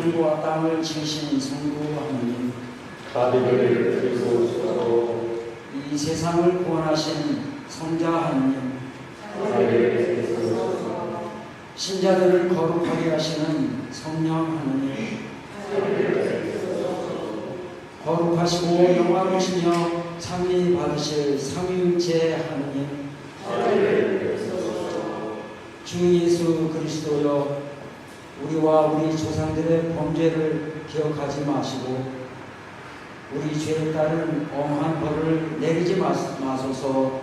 하늘과 땅을 지으신 성부 하나님, 자비를 베푸소서. 이 세상을 구원하신 성자 하나님, 자비를 베푸소서. 신자들을 거룩하게 하시는 성령 하나님, 거룩하시고 영화로우시며 찬미 받으실 삼위일체 하나님, 주 예수 그리스도여, 우리와 우리 조상들의 범죄를 기억하지 마시고 우리 죄에 따른 엄한 벌을 내리지 마소서.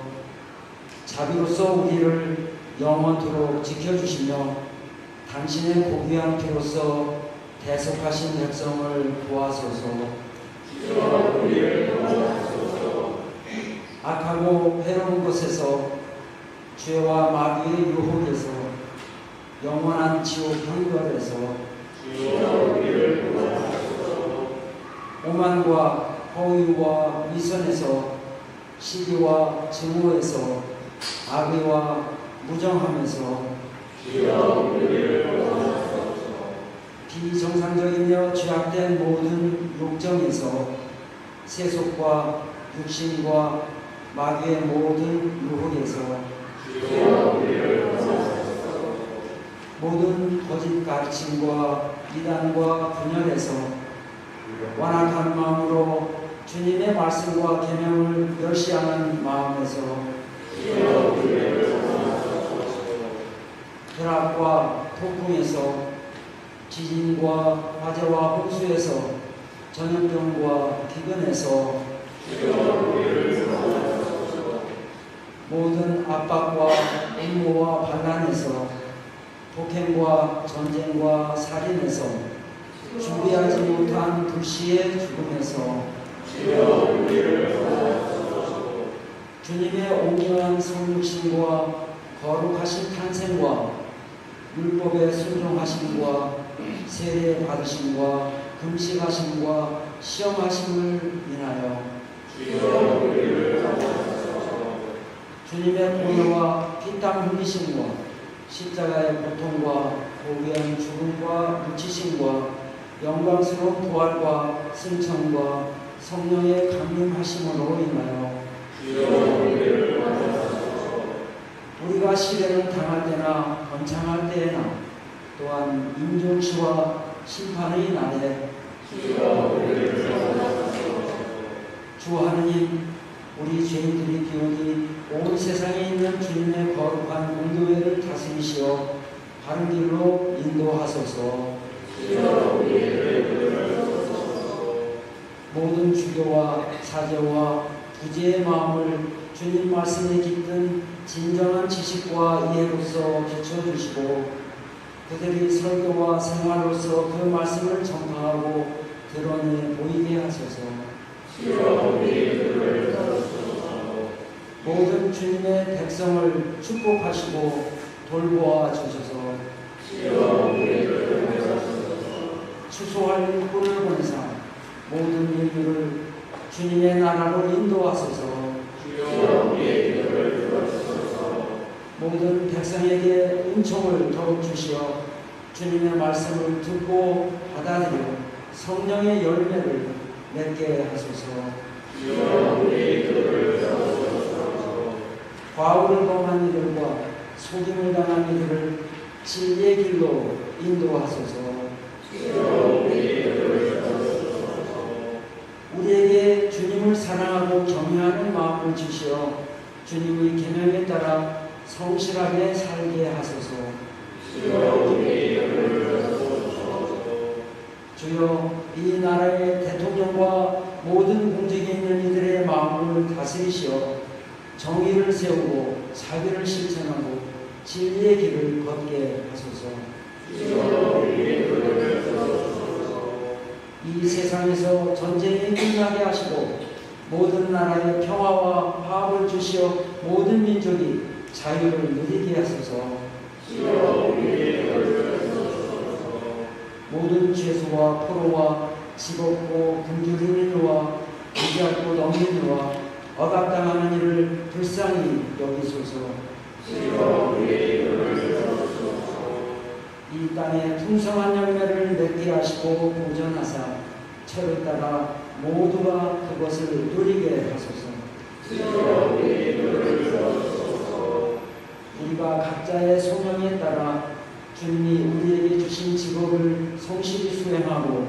자비로서 우리를 영원토록 지켜주시며 당신의 고귀한 피로써 대속하신 백성을 도와소서. 악하고 해로운 것에서, 죄와 마귀의 유혹에서, 영원한 지옥 형벌에서, 오만과 허위와 위선에서, 시기와 증오에서, 악의와 무정함에서, 비정상적이며 죄악된 모든 욕정에서, 세속과 육신과 마귀의 모든 유혹에서, 모든 거짓 가르침과 이단과 분열에서 완악한 마음으로 주님의 말씀과 계명을 멸시하는 마음에서, 혈압과 폭풍에서, 지진과 화재와 홍수에서, 전염병과 기근에서, 모든 압박과 음모와 반란에서, 폭행과 전쟁과 살인에서, 준비하지 못한 불시의 죽음에서, 주님의 온전한 성육신과 거룩하신 탄생과 율법의 순종하심과 세례 받으심과 금식하심과 시험하심을 인하여 주님의 보혈과 피땀 흘리심과 십자가의 고통과 고귀한 죽음과 묻히심과 영광스러운 부활과 승천과 성령의 강림하심으로 인하여 우리가 시련을 당할 때나 번창할 때에나 또한 인종치와 심판의 날에 주 하느님, 우리 죄인들이 비오니 온 세상에 있는 주님의 거룩한 공교회를 다스리시어 바른 길로 인도하소서. 모든 주교와 사제와 부지의 마음을 주님 말씀에 깃든 진정한 지식과 이해로서 비춰주시고 그들이 설교와 생활로서 그 말씀을 전파하고 드러내 보이게 하소서. 모든 주님의 백성을 축복하시고 돌보아 주셔서 추수할 꿀을 보내사 모든 인류를 주님의 나라로 인도하소서. 모든 백성에게 은총을 더욱 주시어 주님의 말씀을 듣고 받아들여 성령의 열매를 맺게 하소서. 과오를 범한 이들과 속임을 당한 이들을 진리의 길로 인도하소서. 우리에게 주님을 사랑하고 경외하는 마음을 주시어 주님의 계명에 따라 성실하게 살게 하소서. 주여, 이 나라의 대통령과 모든 공직에 있는 이들의 마음을 다스리시어 정의를 세우고 자비를 실천하고 진리의 길을 걷게 하소서. 이 세상에서 전쟁이 끝나게 하시고 모든 나라의 평화와 화합을 주시어 모든 민족이 자유를 누리게 하소서. 모든 죄수와 포로와 집없고 굶주린 이와 무지하고 넘는 이와 억압당하는 이를 불쌍히 여기소서. 이 땅에 풍성한 열매를 맺게 하시고 보존하사 철을 따라 모두가 그것을 누리게 하소서. 우리가 각자의 소명에 따라 주님이 우리에게 주신 직업을 성실히 수행하고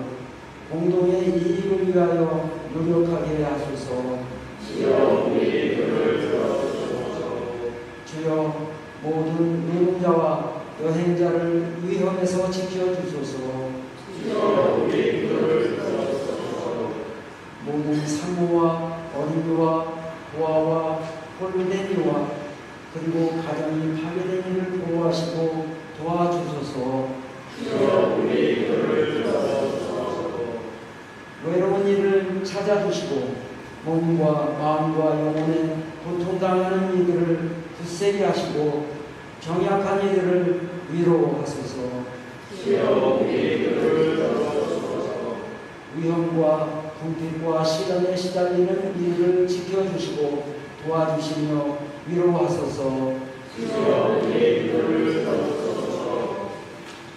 공동의 이익을 위하여 노력하게 하소서. 주여 모든 노동자와 여행자를 위험에서 지켜주소서. 모든 산모와 어린이와 고아와 홀된 이와 그리고 가정이 파괴된 이를 보호하시고 도와주소서. 외로운 이를 찾아주시고 몸과 마음과 영혼에 고통당하는 이들을 굳세게 하시고 병약한 이들을 위로하소서. 위험과 궁핍과 시련에 시달리는 이들을 지켜주시고 도와주시며 위로하소서.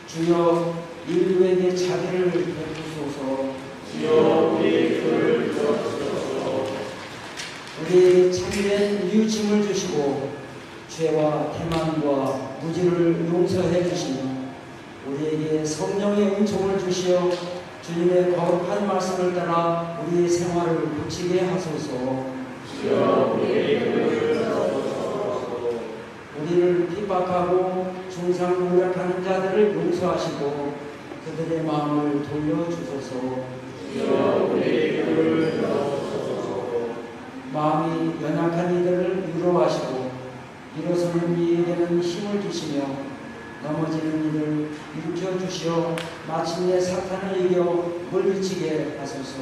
주여 인류에게 자비를 베푸소서. 우리에게 참된 유침을 주시고 죄와 태만과 무지를 용서해 주시며 우리에게 성령의 은총을 주시어 주님의 거룩한 말씀을 따라 우리의 생활을 고치게 하소서. 우리를 핍박하고 중상모략하는 자들을 용서하시고 그들의 마음을 돌려주소서. 마음이 연약한 이들을 위로하시고 일어서는 이에게는 힘을 주시며 넘어지는 이를 일으켜 주시어 마침내 사탄을 이겨 물리치게 하소서.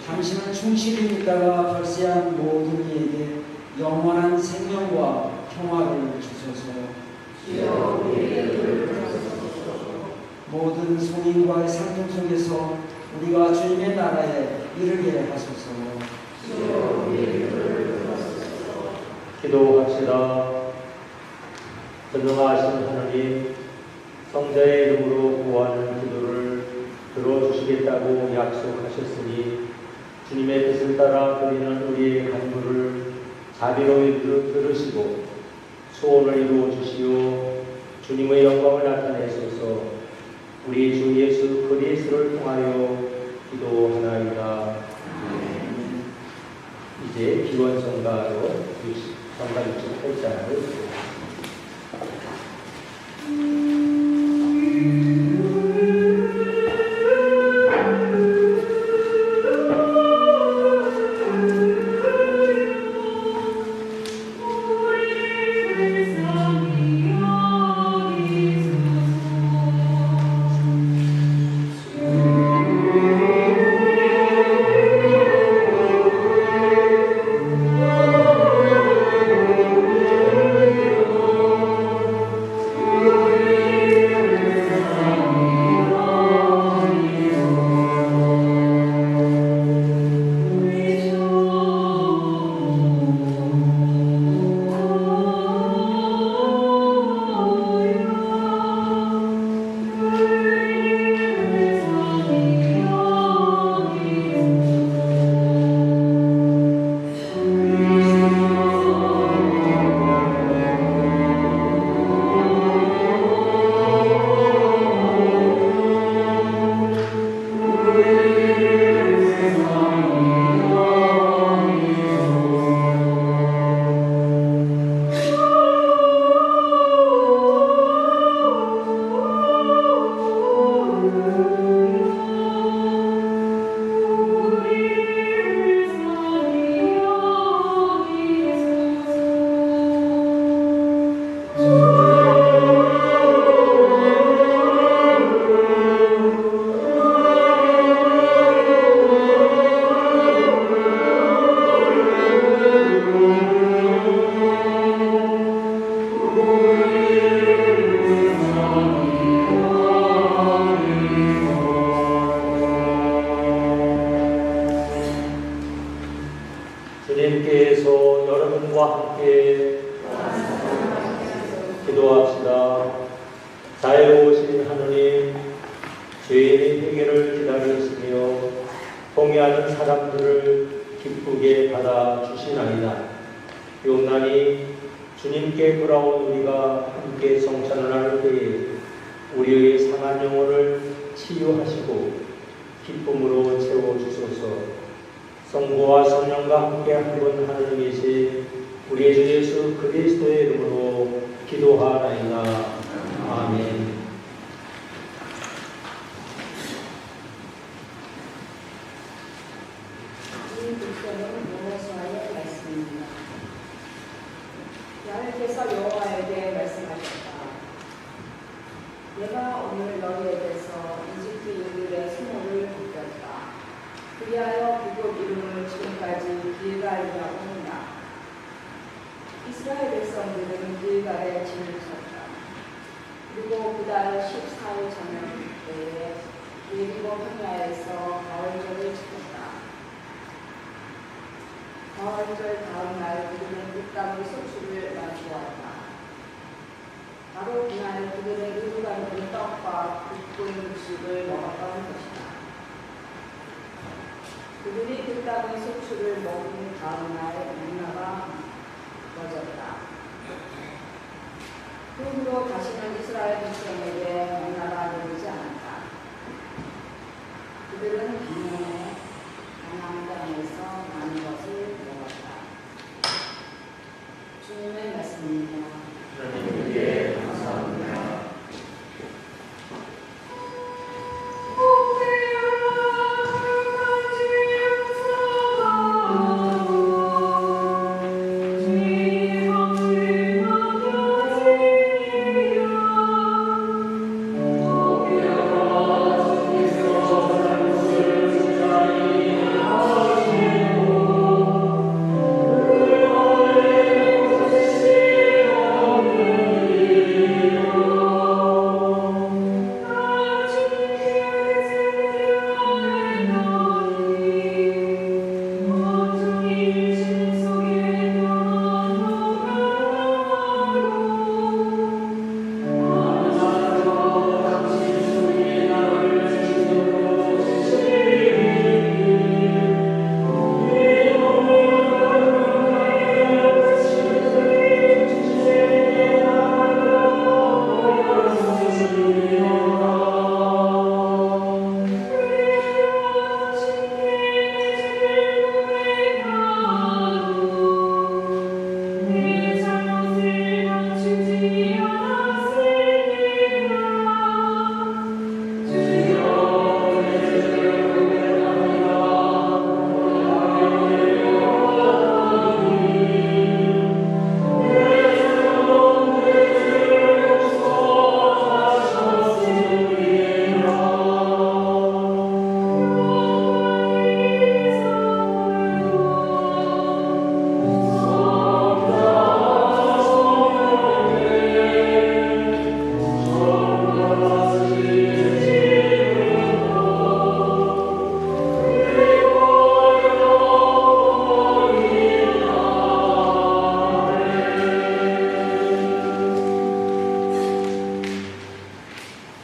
당신은 충실히 믿다가 벌새한 모든 이에게 영원한 생명과 평화를 주소서. 모든 성인과의 상품 속에서 우리가 주님의 나라에 이르게 하소서. 기도합시다. 전능하신 하나님, 성자의 이름으로 구하는 기도를 들어주시겠다고 약속하셨으니 주님의 뜻을 따라 드리는 우리의 간구를 자비로 들으시고 소원을 이루어 주시오 주님의 영광을 나타내소서. 우리 주 예수 그리스도를 통하여 기도하나이다. 이제 기원성가로 성가 68장을 주님께서 여러분과 함께 기도합시다. 자애로우신 하느님, 죄인의 회개를 기다리시며 통회하는 사람들을 기쁘게 받아주시나이다. 용난이 주님께 돌아온 우리가 함께 성찬을 때에 우리의 상한 영혼을 치유하시고 기쁨으로 채워주소서. 성부와 성령과 함께 한 분 하느님이신 우리 주 예수 그리스도의 이름으로 기도하나이다. 아멘. 이 글씨는 모모스와의 말씀입니다. 하나님께서 여호와에게 말씀하셨다. 내가 오늘 너희에게서 이집트 인들의 수모를 벗겼다. 그리하여 그곳 이름을 지금까지 길갈이라고 한다. 이스라엘 백성들은 길갈에 진을 쳤다. 그리고 그달 14일 저녁 때에 예리고 황야에서 가을절을 지켰다. 가을절 다음 날 그들은 흙가루 소출을 마주하였다. 바로 그날 그들의 의무가 있는 떡과 굽은 음식을 먹었던 것이다. 그들이 흙가루 소출을 먹은 다음 날 만나가 꺼졌다. 그 후로 다시는 이스라엘 백성에게 만나가 내리지 않았다. 그들은 반면에 가나안 땅에서 많은 것을 먹었다. 주님의 말씀입니다. 하나님께 감사합니다.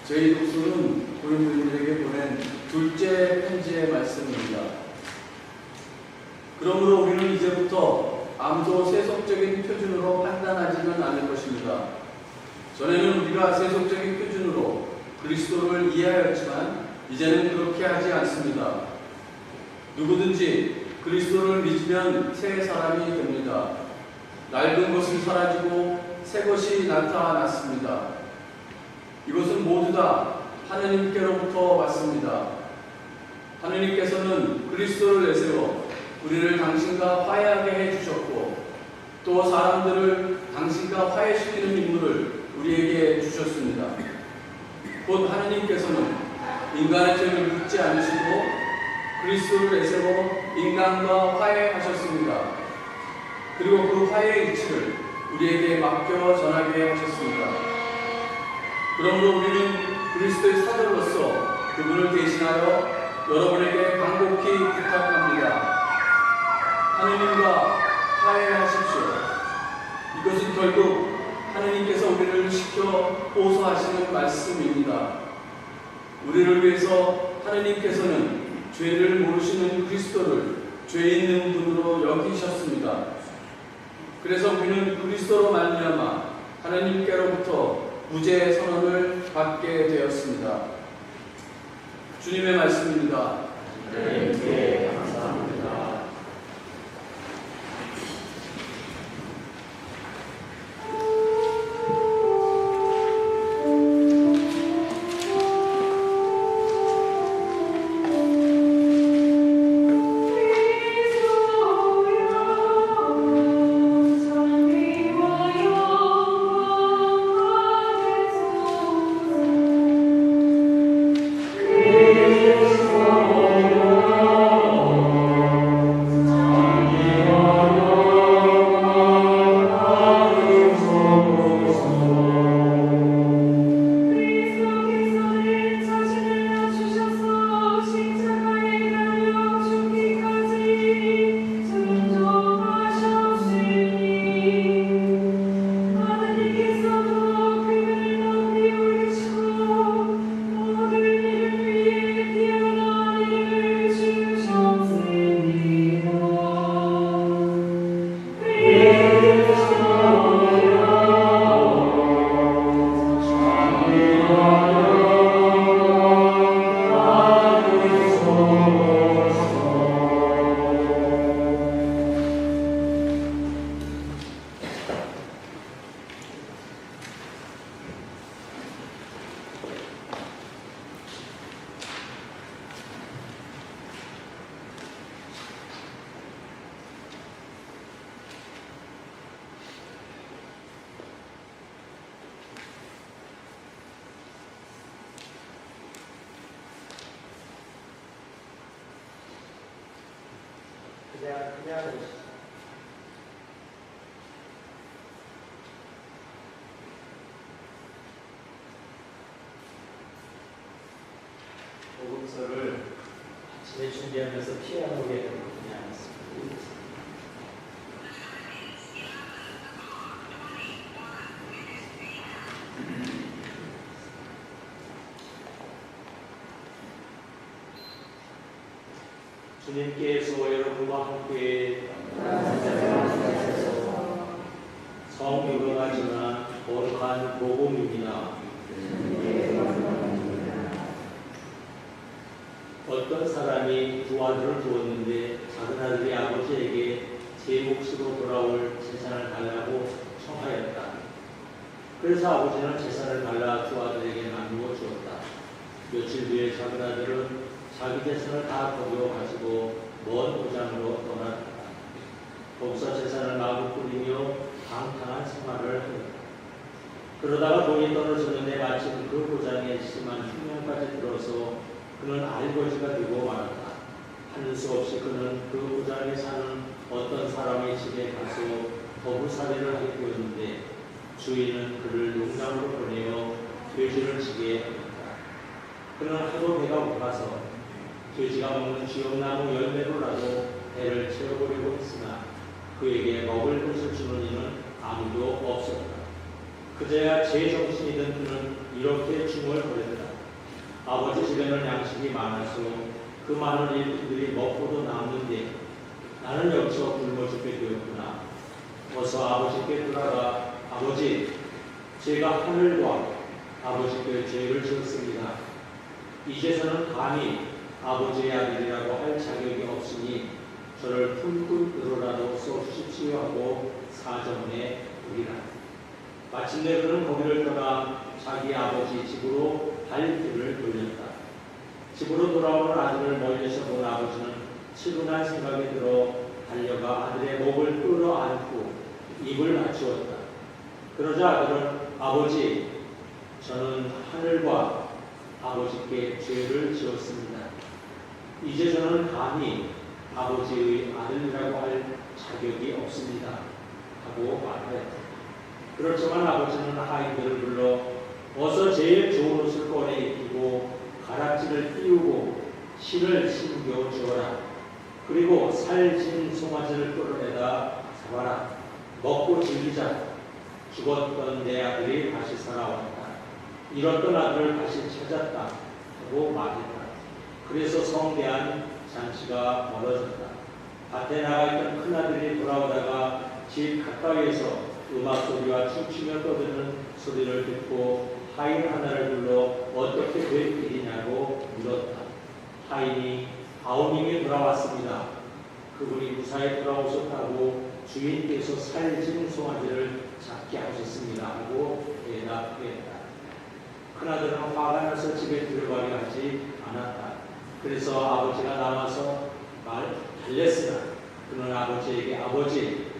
저희 독서는 고린도인들에게 보낸 둘째 편지의 말씀입니다. 그러므로 우리는 이제부터 아무도 세속적인 표준으로 판단하지는 않을 것입니다. 전에는 우리가 세속적인 표준으로 그리스도를 이해하였지만 이제는 그렇게 하지 않습니다. 누구든지 그리스도를 믿으면 새 사람이 됩니다. 낡은 것은 사라지고 새 것이 나타났습니다. 이것은 모두 다 하느님께로부터 왔습니다. 하느님께서는 그리스도를 내세워 우리를 당신과 화해하게 해주셨고 또 사람들을 당신과 화해시키는 임무를 우리에게 주셨습니다. 곧 하느님께서는 인간의 죄를 묻지 않으시고 그리스도를 내세워 인간과 화해하셨습니다. 그리고 그 화해의 이치를 우리에게 맡겨 전하게 하셨습니다. 그러므로 우리는 그리스도의 사도로서 그분을 대신하여 여러분에게 간곡히 부탁합니다. 하느님과 화해하십시오. 이것은 결국 하느님께서 우리를 시켜 호소하시는 말씀입니다. 우리를 위해서 하느님께서는 죄를 모르시는 그리스도를 죄 있는 분으로 여기셨습니다. 그래서 우리는 그리스도로 말미암아 하느님께로부터 무죄 선언을 받게 되었습니다. 주님의 말씀입니다. 하나님께 감사합니다. 그냥 복음서를 아침에 준비하면서 피아노에 그냥 있습니다. 주님께서 여러분과 함께 성경과 지난 거룩한 복음입니다. 어떤 사람이 두 아들을 두었는데 작은 아들이 아버지에게 제 몫으로 돌아올 재산을 달라고 청하였다. 그래서 아버지는 재산을 달라 두 아들에게 나누어 주었다. 며칠 뒤에 작은 아들은 자기 재산을 다 거두어 가지고 먼 고장으로 떠났다. 거기서 재산을 마구 뿌리며 방탕한 생활을 하였다. 그러다가 돈이 떨어졌는데 마침 그 고장에 심한 흉년까지 들어서 그는 알거지가 되고 말았다. 하는 수 없이 그는 그 고장에 사는 어떤 사람의 집에 가서 거부살이를 하게 되었는데 주인은 그를 농장으로 보내어 돼지를 지게 했다. 그는 하도 배가 고파서 돼지가 먹는 쥐엄나무 열매로라도 배를 채워보려고 했으나 그에게 먹을 것을 주는 이는 아무도 없었다. 그제야 제정신이 든 그는 이렇게 중얼거렸다. 아버지 집에는 양식이 많아서 그 많은 일꾼들이 먹고도 남는데 나는 여기서 굶어 죽게 되었구나. 어서 아버지께 돌아가 아버지, 제가 하늘과 아버지께 죄를 지었습니다. 이제서는 감히 아버지의 아들이라고 할 자격이 없으니 저를 품꾼으로라도 써주십시오 하고 사정해 우리라. 마침내 그는 거기를 떠나 자기 아버지 집으로 발길을 돌렸다. 집으로 돌아오는 아들을 멀리서 본 아버지는 치근한 생각이 들어 달려가 아들의 목을 끌어안고 입을 맞추었다. 그러자 아들은 아버지, 저는 하늘과 아버지께 죄를 지었습니다. 이제 저는 감히 아버지의 아들이라고 할 자격이 없습니다 하고 말하였다. 그렇지만 아버지는 아이들을 불러 어서 제일 좋은 옷을 꺼내 입히고 가락지를 띄우고 실을 신겨 주어라. 그리고 살진 송아지를 끌어내다 잡아라. 먹고 즐기자. 죽었던 내 아들이 다시 살아왔다. 잃었던 아들을 다시 찾았다. 하고 말했다. 그래서 성대한 잔치가 벌어졌다. 밭에 나가 있던 큰아들이 돌아오다가 집 가까이에서 음악 소리와 춤추며 떠드는 소리를 듣고 하인 하나를 불러 어떻게 될 일이냐고 물었다. 하인이 아우님이 돌아왔습니다. 그분이 무사히 돌아오셨다고 주인께서 살진 송아지를 잡게 하셨습니다. 하고 대답했다. 큰아들은 화가 나서 집에 들어가려 하지 않았다. 그래서 아버지가 남아서 달랬으나 그는 아버지에게 아버지,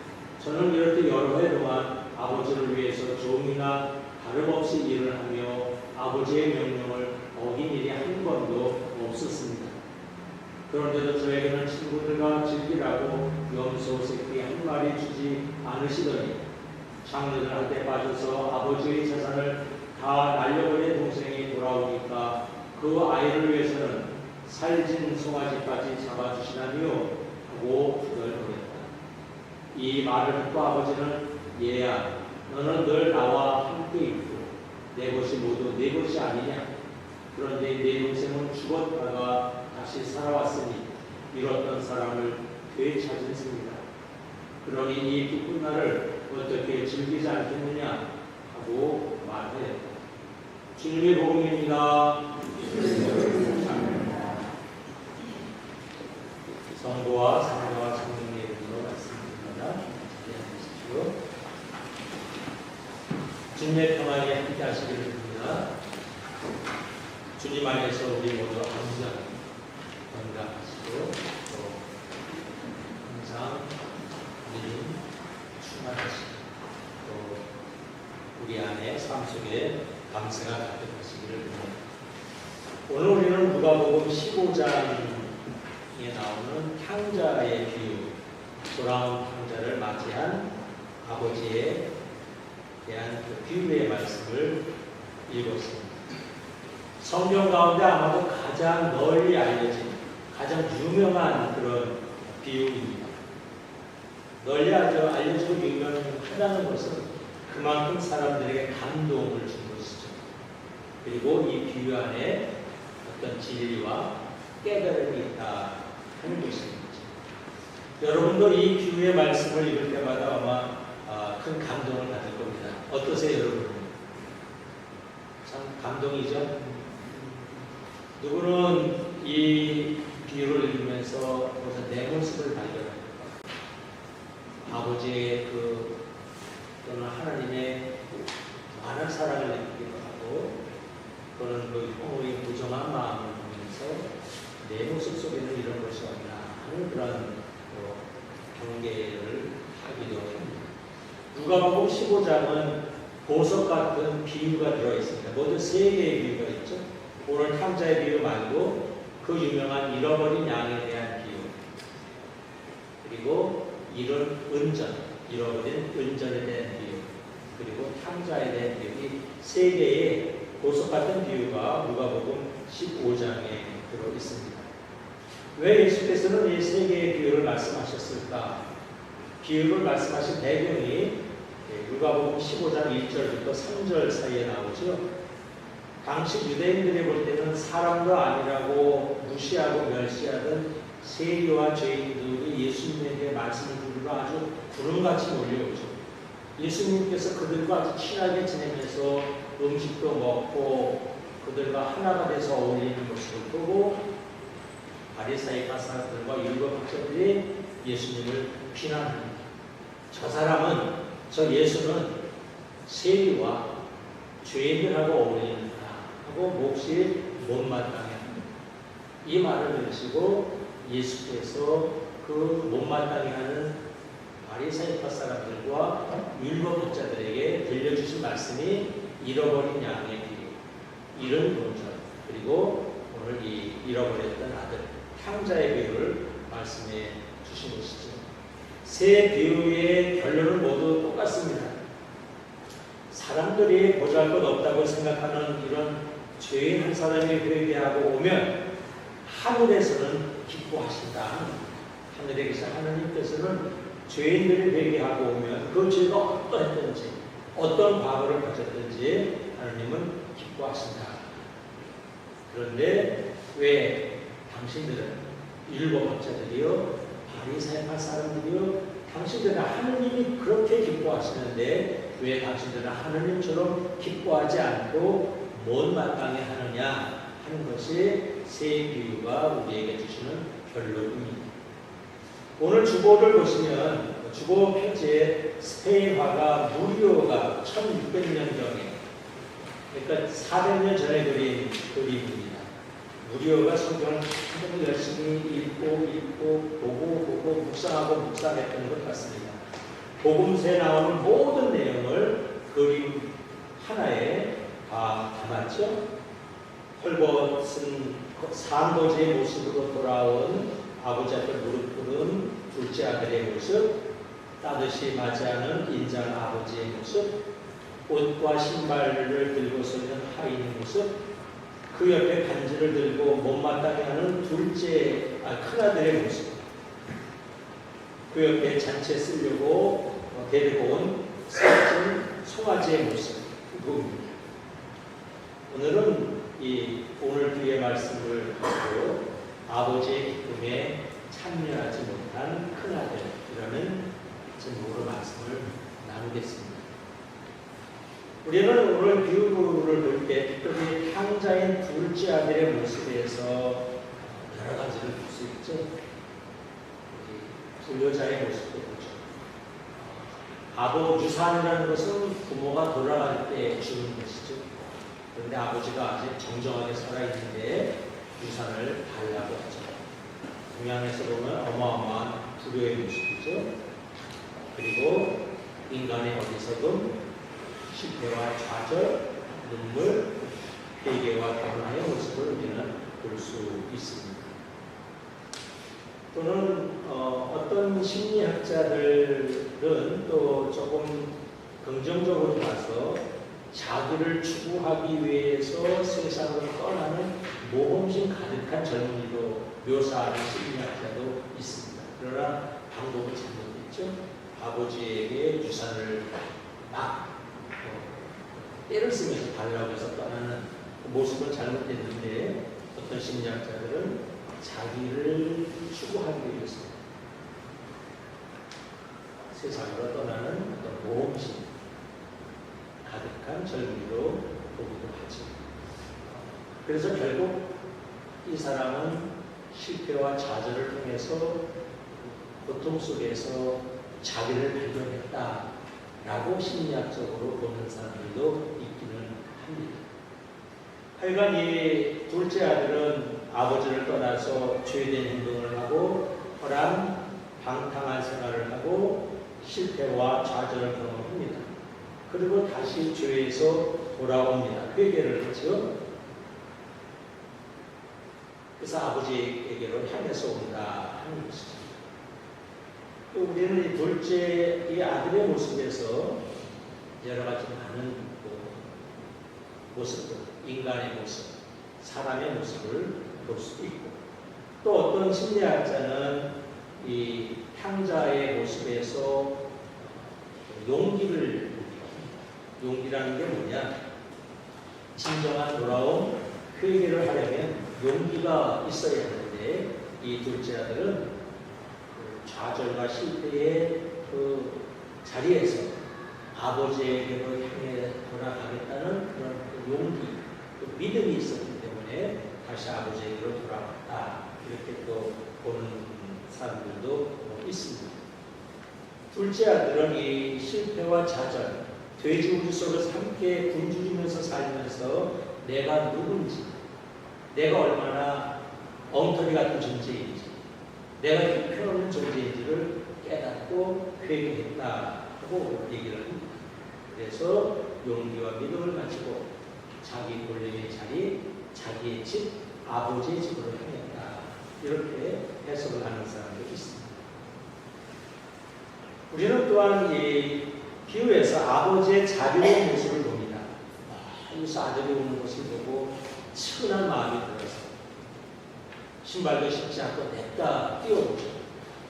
저는 이렇게 여러 해 동안 아버지를 위해서 종이나 다름없이 일을 하며 아버지의 명령을 어긴 일이 한 번도 없었습니다. 그런데도 저에게는 친구들과 즐기라고 염소 새끼 한 마리 주지 않으시더니 장례를 할 때 빠져서 아버지의 재산을 다 날려버린 동생이 돌아오니까 그 아이를 위해서는 살진 송아지까지 잡아주시다니요 하고 부덜거렸다. 이 말을 듣고 아버지는 얘야, 너는 늘 나와 함께 있고 내 것이 모두 내 것이 아니냐. 그런데 내 동생은 죽었다가 다시 살아왔으니 잃었던 사람을 되찾으십니다. 그러니 이 기쁜 날을 어떻게 즐기지 않겠느냐 하고 말하였다. 주님의 복음입니다. 성부와 성자와 성령의 이름으로 말씀드립니다. 기대하십시오. 주님의 평안이 함께 하시기를 빕니다. 주님 안에서 우리 모두 건강하시고 또 항상 주님 충만하시고 또 우리 안에 삶 속에 감사가 가득하시기를 빕니다. 오늘 우리는 누가복음 15장에 나오는 탕자의 비유, 돌아온 탕자를 맞이한 아버지에 대한 그 비유의 말씀을 읽었습니다. 성경 가운데 아마도 가장 널리 알려진, 가장 유명한 그런 비유입니다. 널리 알려지고 유명하다는 것은 그만큼 사람들에게 감동을 준 것이죠. 그리고 이 비유 안에 어떤 진리와 깨달음이 있다 하는 것입니다. 여러분도 이 비유의 말씀을 읽을 때마다 아마 큰 감동을 받을 겁니다. 어떠세요, 여러분? 참 감동이죠? 누구는 이 비유를 읽으면서 우선 내 모습을 발견합니다. 아버지의 또는 하나님의 많은 사랑을 느끼기도 하고, 또는 그 형의 부정한 마음을 보면서 내 모습 속에는 이런 것이 없나 하는 그런 경계를 하기도 합니다. 누가복음 15장은 보석 같은 비유가 들어있습니다. 모두 3개의 비유가 있죠. 오늘 탕자의 비유 말고 그 유명한 잃어버린 양에 대한 비유, 그리고 잃은 은전, 잃어버린 은전에 대한 비유, 그리고 탕자에 대한 비유, 이 3개의 보석 같은 비유가 누가복음 15장에 들어있습니다. 왜 예수께서는 이 3개의 비유를 말씀하셨을까? 비유를 말씀하신 배경이 누가복음 15장 1절부터 3절 사이에 나오죠. 당시 유대인들이 볼 때는 사람도 아니라고 무시하고 멸시하던 세리와 죄인들이 예수님에게 말씀을 듣고 아주 구름같이 몰려오죠. 예수님께서 그들과 아주 친하게 지내면서 음식도 먹고 그들과 하나가 돼서 어울리는 모습을 보고 바리사이 바사들과 율법학자들이 예수님을 비난합니다. 저 사람은, 저 예수는 세리와 죄인들하고 어울리는다 하고 몹시 못마땅해 합니다. 이 말을 들으시고 예수께서 그 못마땅해 하는 바리사이파 사람들과 율법학자들에게 들려주신 말씀이 잃어버린 양의 비유, 잃은 본전, 그리고 오늘 이 잃어버렸던 아들 탕자의 비유를 말씀해 주신 것이죠. 세 비유의 결론은 모두 똑같습니다. 사람들이 보잘것없다고 생각하는 이런 죄인 한 사람이 회개하고 오면 하늘에서는 기뻐하신다. 하늘에 계신 하나님께서는 죄인들이 회개하고 오면 그 죄가 어떠했든지 어떤 과거를 가졌든지 하나님은 기뻐하신다. 그런데 왜 당신들은 율법학자들이요, 바리새파 사람들이요, 당신들은 하느님이 그렇게 기뻐하시는데 왜 당신들은 하느님처럼 기뻐하지 않고 못마땅해 하느냐 하는 것이 세 비유가 우리에게 주시는 결론입니다. 오늘 주보를 보시면 주보 표지에 스페인 화가 무리오가 1600년경에, 그러니까 400년 전에 그린 그림입니다. 무리오가 성경을 굉장히 열심히 읽고 보고 묵상했던 것 같습니다. 복음서에 나오는 모든 내용을 그림 하나에 다 담았죠. 헐벗은 산도제의 모습으로 돌아온 아버지 앞에 무릎 꿇은 둘째 아들의 모습, 따뜻이 맞이하는 인자한 아버지의 모습, 옷과 신발을 들고 서 있는 하인의 모습, 그 옆에 반지를 들고 못마땅해 하는 큰아들의 모습, 그 옆에 잔치에 쓰려고 데리고 온 살찐 송아지의 모습, 그겁니다. 오늘은 오늘 뒤의 말씀을 듣고 아버지의 기쁨에 참여하지 못한 큰아들이라는 제목으로 말씀을 나누겠습니다. 우리는 오늘 비유를 볼 때 특별히 탕자인 둘째 아들의 모습에서 여러 가지를 볼 수 있죠. 불효자의 모습도 보죠. 아버 유산이라는 것은 부모가 돌아갈 때 주는 것이죠. 그런데 아버지가 아직 정정하게 살아있는데 유산을 달라고 하죠. 동양에서 보면 어마어마한 불효의 모습이죠. 그리고 인간의 어디서든 실패와 좌절, 눈물, 회개와 변화의 모습을 우리는 볼 수 있습니다. 또는 어떤 심리학자들은 또 조금 긍정적으로 봐서 자기를 추구하기 위해서 세상을 떠나는 모험심 가득한 젊은이로 묘사하는 심리학자도 있습니다. 그러나 방법은 잘못됐죠. 아버지에게 유산을 막 때를 쓰면서 달라고 해서 떠나는 모습은 잘못됐는데, 어떤 심리학자들은 자기를 추구하기 위해서 세상으로 떠나는 어떤 모험심 가득한 젊은이로 보기도 하죠. 그래서 결국 이 사람은 실패와 좌절을 통해서 고통 속에서 자기를 발견했다라고 심리학적으로 보는 사람들도 있기는 합니다. 하여간 이 둘째 아들은 아버지를 떠나서 죄된 행동을 하고 방탕한 생활을 하고 실패와 좌절을 경험합니다. 그리고 다시 죄에서 돌아옵니다. 회개를 하죠. 그래서 아버지에게로 향해서 온다 하는 것이죠. 또 우리는 이 둘째 이 아들의 모습에서 여러 가지 많은 모습들, 인간의 모습, 사람의 모습을 볼 수도 있고, 또 어떤 심리학자는 이 탕자의 모습에서 용기를 보기도 합니다. 용기라는 게 뭐냐? 진정한 돌아옴, 회개를 하려면 용기가 있어야 하는데, 이 둘째 아들은 좌절과 실패의 그 자리에서 아버지에게로 향해 돌아가겠다는 그런 용기, 그 믿음이 있었기 때문에 다시 아버지에게로 돌아갔다, 이렇게 또 보는 사람들도 있습니다. 둘째 아들은 이 실패와 좌절, 돼지우리 속에서 함께 굶주리면서 살면서 내가 누군지, 내가 얼마나 엉터리 같은 존재인지, 내가 형편없는 존재인지를 깨닫고 회개했다고 얘기를 합니다. 그래서 용기와 믿음을 가지고 자기 본래의 자리, 자기의 집, 아버지의 집으로 향했다, 이렇게 해석을 하는 사람들이 있습니다. 우리는 또한 이 비유에서 아버지의 자비로운 모습을 봅니다. 여기서 아들이 오는 것을 보고 측은한 마음이 들어서 신발도 신지 않고 냅다 뛰어오죠.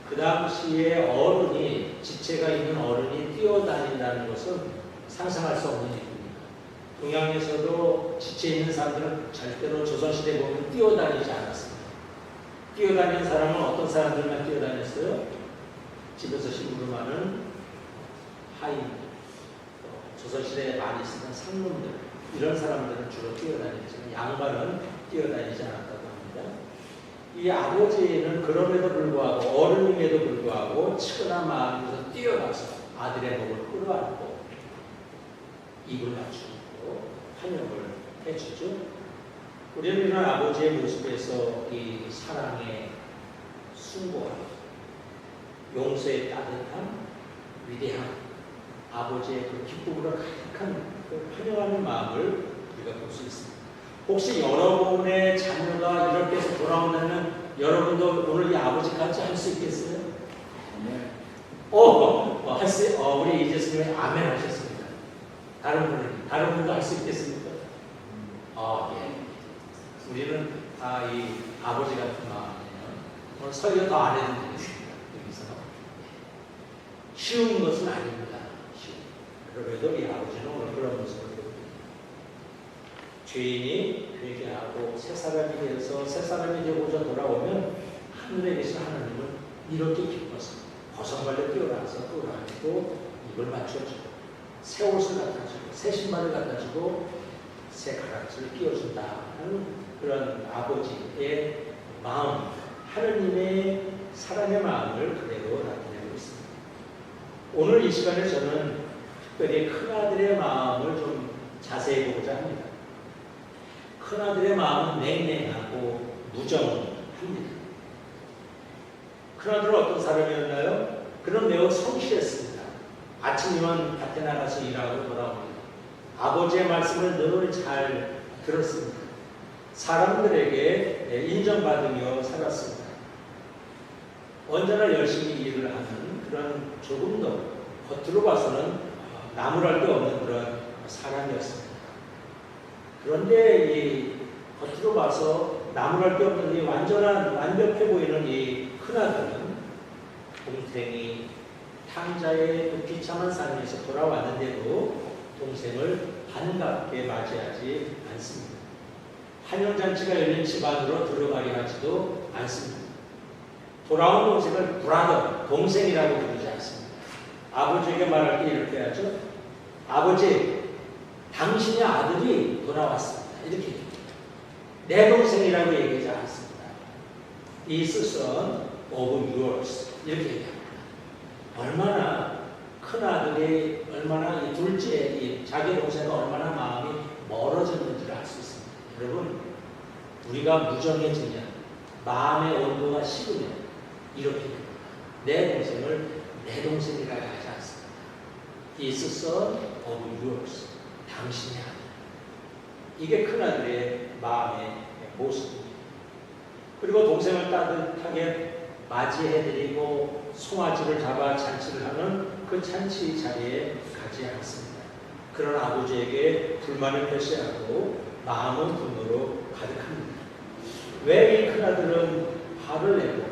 그 당시에 어른이, 지체가 있는 어른이 뛰어다닌다는 것은 상상할 수 없는 일입니다. 동양에서도 지체있는 사람들은 절대로 조선시대 보면 뛰어다니지 않았습니다. 뛰어다니는 사람은 어떤 사람들만 뛰어다녔어요? 집에서 심부름하는 하인, 조선시대에 많이 쓰던 상놈들, 이런 사람들은 주로 뛰어다녔지만 양반은 뛰어다니지 않았다고 합니다. 이 아버지는 그럼에도 불구하고 어른임에도 불구하고 치근한 마음에서 뛰어가서 아들의 목을 끌어안고 입을 맞추고 환영을 해주죠. 우리는 이런 아버지의 모습에서 이 사랑의 숭고함, 용서의 따뜻함, 위대함, 아버지의 그 기쁨으로 가득한 그 환영하는 마음을 우리가 볼 수 있습니다. 혹시 여러분의 자녀가 이렇게 해서 돌아오면 여러분도 오늘 이 아버지같이 할 수 있겠어요? 네. 우리 이재수님이 아멘 하셨습니다. 다른 분도 할 수 있겠습니까? 예. 우리는 다 이 아버지 같은 마음이에요. 오늘 설교 더 안 해도 되겠습니다. 여기서. 쉬운 것은 아닙니다. 그래도 이 아버지는 오늘 그런 모습을 보입니다. 죄인이 회개하고 새 사람이 되어서 새 사람이 되고자 돌아오면 하늘에 계신 하나님은 이렇게 기뻐서 버선발로 뛰어나서 끌어안고 입을 맞춰주고 새 옷을 갖다주고 새 신발을 갖다주고 새 가락지를 끼워준다 하는 그런 아버지의 마음, 하느님의 사랑의 마음을 그대로 나타내고 있습니다. 오늘 이 시간에 저는 특별히 큰아들의 마음을 좀 자세히 보고자 합니다. 큰아들의 마음은 냉랭하고 무정합니다. 큰아들은 어떤 사람이었나요? 그는 매우 성실했습니다. 아침이면 밭에 나가서 일하고 돌아옵니다. 아버지의 말씀을 늘 잘 들었습니다. 사람들에게 인정받으며 살았습니다. 언제나 열심히 일을 하는 그런 조금 더 겉으로 봐서는 나무랄 데 없는 그런 사람이었습니다. 그런데 이 겉으로 봐서 나무랄 데 없는 이 완벽해 보이는 이 큰아들은 동생이 탕자의 그 비참한 삶에서 돌아왔는데도 동생을 반갑게 맞이하지 않습니다. 환영잔치가 열린 집안으로 들어가려 하지도 않습니다. 돌아온 동생을 브라더, 동생이라고 부르지 않습니다. 아버지에게 말할 때 이렇게 하죠. 아버지, 당신의 아들이 돌아왔습니다. 이렇게 얘기합니다. 내 동생이라고 얘기하지 않습니다. This son of yours. 이렇게 얘기합니다. 얼마나 큰 아들이, 얼마나 이 둘째, 자기 동생과 얼마나 마음이 멀어졌는지를 알 수 있습니다. 여러분, 우리가 무정해지면, 마음의 온도가 식으면 이렇게 됩니다. 내 동생을 내 동생이라고 하지 않습니다. This son of yours. 당신의 아들. 이게 큰아들의 마음의 모습입니다. 그리고 동생을 따뜻하게 맞이해드리고 송아지를 잡아 잔치를 하는 그 잔치 자리에 가지 않습니다. 그런 아버지에게 불만을 표시하고 마음은 분노로 가득합니다. 왜 이 큰아들은 화를 내고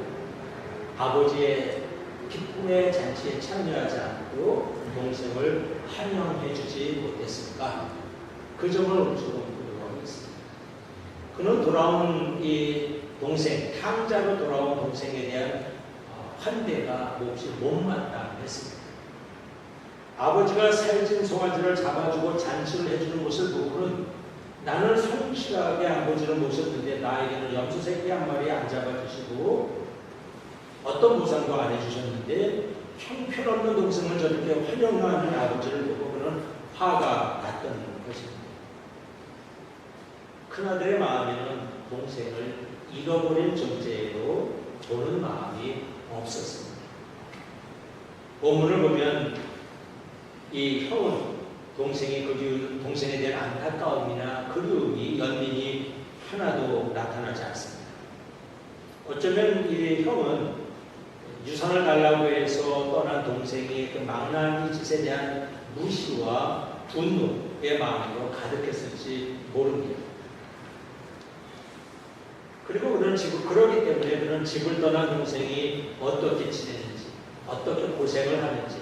아버지의 기쁨의 잔치에 참여하지 않고 동생을 환영해주지 못했을까? 그 점을 조금 보도록 하겠습니다. 그는 돌아온 이 동생, 탕자로 돌아온 동생에 대한 환대가 몹시 못마땅했습니다. 아버지가 살찐 송아지를 잡아주고 잔치를 해주는 것을 보고는 나는 성실하게 아버지를 모셨는데 나에게는 염소새끼 한 마리 안 잡아주시고 어떤 보상도 안 해주셨는데 형편없는 동생을 저렇게 환영하는 아버지를 보고 그는 화가 났던 것입니다. 큰아들의 마음에는 동생을 잃어버린 존재로 보는 마음이 없었습니다. 본문을 보면 이 형은 동생에 대한 안타까움이나 그리움이 연민이 하나도 나타나지 않습니다. 어쩌면 이 형은 유산을 달라고 해서 떠난 동생의 그 망나니 짓에 대한 무시와 분노의 마음으로 가득했을지 모릅니다. 그리고 그러기 때문에 그는 집을 떠난 동생이 어떻게 지내는지, 어떻게 고생을 하는지,